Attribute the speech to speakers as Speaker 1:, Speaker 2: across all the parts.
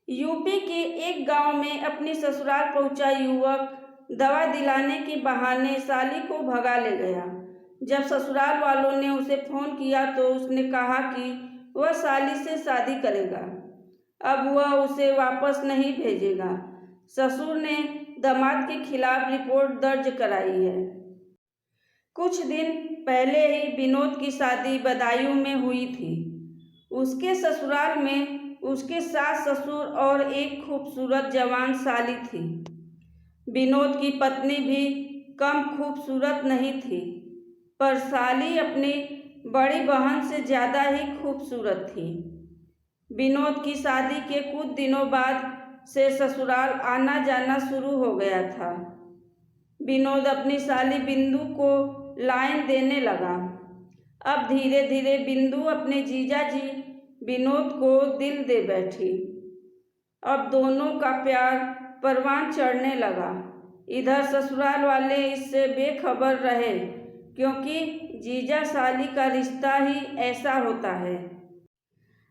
Speaker 1: UP के एक गांव में अपनी ससुराल पहुंचा युवक दवा दिलाने के बहाने साली को भगा ले गया। जब ससुराल वालों ने उसे फोन किया तो उसने कहा कि वह साली से शादी करेगा, अब वह उसे वापस नहीं भेजेगा। ससुर ने दामाद के खिलाफ रिपोर्ट दर्ज कराई है। कुछ दिन पहले ही विनोद की शादी बदायूं में हुई थी। उसके ससुराल में उसके सास ससुर और एक खूबसूरत जवान साली थी। विनोद की पत्नी भी कम खूबसूरत नहीं थी, पर साली अपनी बड़ी बहन से ज़्यादा ही खूबसूरत थी। विनोद की शादी के कुछ दिनों बाद से ससुराल आना जाना शुरू हो गया था। विनोद अपनी साली बिंदु को लाइन देने लगा। अब धीरे धीरे बिंदु अपने जीजा जी विनोद को दिल दे बैठी। अब दोनों का प्यार परवान चढ़ने लगा। इधर ससुराल वाले इससे बेखबर रहे, क्योंकि जीजा साली का रिश्ता ही ऐसा होता है।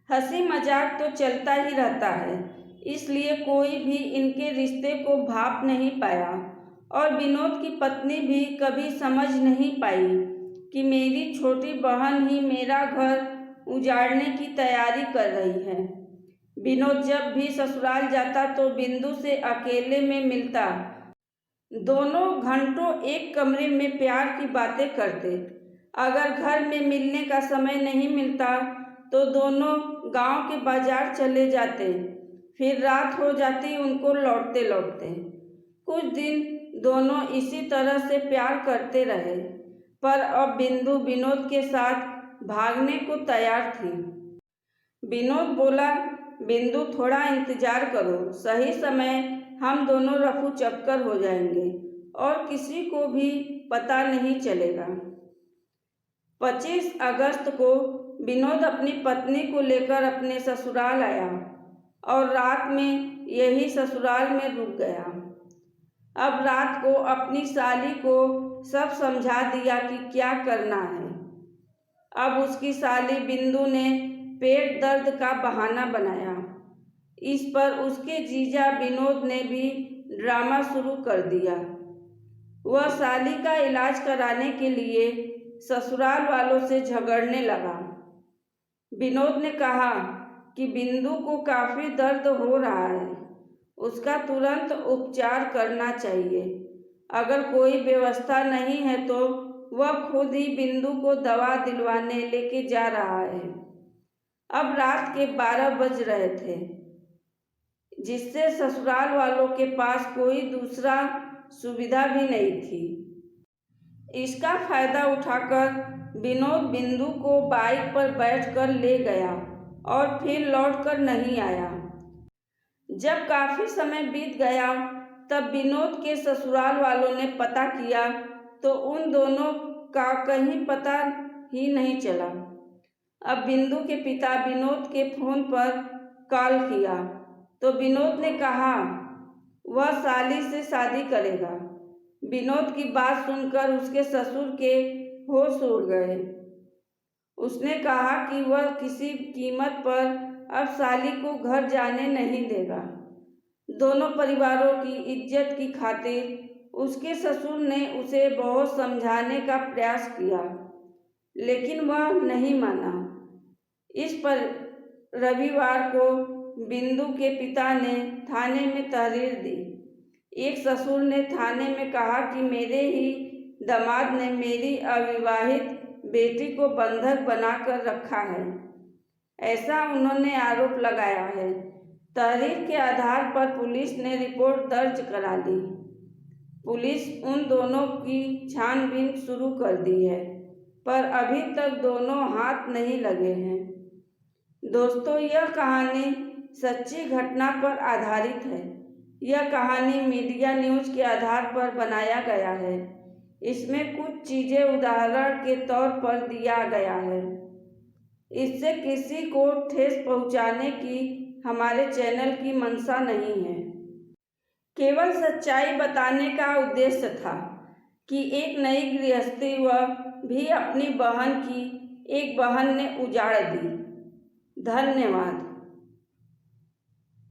Speaker 1: हंसी मजाक तो चलता ही रहता है, इसलिए कोई भी इनके रिश्ते को भाप नहीं पाया और विनोद की पत्नी भी कभी समझ नहीं पाई कि मेरी छोटी बहन ही मेरा घर उजाड़ने की तैयारी कर रही है। विनोद जब भी ससुराल जाता तो बिंदु से अकेले में मिलता। दोनों घंटों एक कमरे में प्यार की बातें करते। अगर घर में मिलने का समय नहीं मिलता तो दोनों गांव के बाजार चले जाते। फिर रात हो जाती उनको लौटते लौटते। कुछ दिन दोनों इसी तरह से प्यार करते रहे, पर अब बिंदु विनोद के साथ भागने को तैयार थी। विनोद बोला, बिंदु थोड़ा इंतजार करो, सही समय हम दोनों रफू चक्कर हो जाएंगे और किसी को भी पता नहीं चलेगा। 25 अगस्त को विनोद अपनी पत्नी को लेकर अपने ससुराल आया और रात में यही ससुराल में रुक गया। अब रात को अपनी साली को सब समझा दिया कि क्या करना है। अब उसकी साली बिंदु ने पेट दर्द का बहाना बनाया। इस पर उसके जीजा विनोद ने भी ड्रामा शुरू कर दिया। वह साली का इलाज कराने के लिए ससुराल वालों से झगड़ने लगा। विनोद ने कहा कि बिंदु को काफ़ी दर्द हो रहा है, उसका तुरंत उपचार करना चाहिए। अगर कोई व्यवस्था नहीं है तो वह खुद ही बिंदु को दवा दिलवाने लेके जा रहा है। अब रात के 12 बज रहे थे, जिससे ससुराल वालों के पास कोई दूसरा सुविधा भी नहीं थी। इसका फायदा उठाकर विनोद बिंदु को बाइक पर बैठकर ले गया और फिर लौटकर नहीं आया। जब काफ़ी समय बीत गया तब विनोद के ससुराल वालों ने पता किया तो उन दोनों का कहीं पता ही नहीं चला। अब बिंदु के पिता विनोद के फ़ोन पर कॉल किया तो विनोद ने कहा वह साली से शादी करेगा। विनोद की बात सुनकर उसके ससुर के होश उड़ गए। उसने कहा कि वह किसी कीमत पर अब साली को घर जाने नहीं देगा। दोनों परिवारों की इज्जत की खातिर उसके ससुर ने उसे बहुत समझाने का प्रयास किया, लेकिन वह नहीं माना। इस पर रविवार को बिंदु के पिता ने थाने में तहरीर दी। एक ससुर ने थाने में कहा कि मेरे ही दामाद ने मेरी अविवाहित बेटी को बंधक बनाकर रखा है, ऐसा उन्होंने आरोप लगाया है। तहरीर के आधार पर पुलिस ने रिपोर्ट दर्ज करा दी। पुलिस उन दोनों की छानबीन शुरू कर दी है, पर अभी तक दोनों हाथ नहीं लगे हैं। दोस्तों, यह कहानी सच्ची घटना पर आधारित है। यह कहानी मीडिया न्यूज़ के आधार पर बनाया गया है। इसमें कुछ चीज़ें उदाहरण के तौर पर दिया गया है। इससे किसी को ठेस पहुंचाने की हमारे चैनल की मंशा नहीं है। केवल सच्चाई बताने का उद्देश्य था कि एक नई गृहस्थी वह भी अपनी बहन की एक बहन ने उजाड़ दी। धन्यवाद।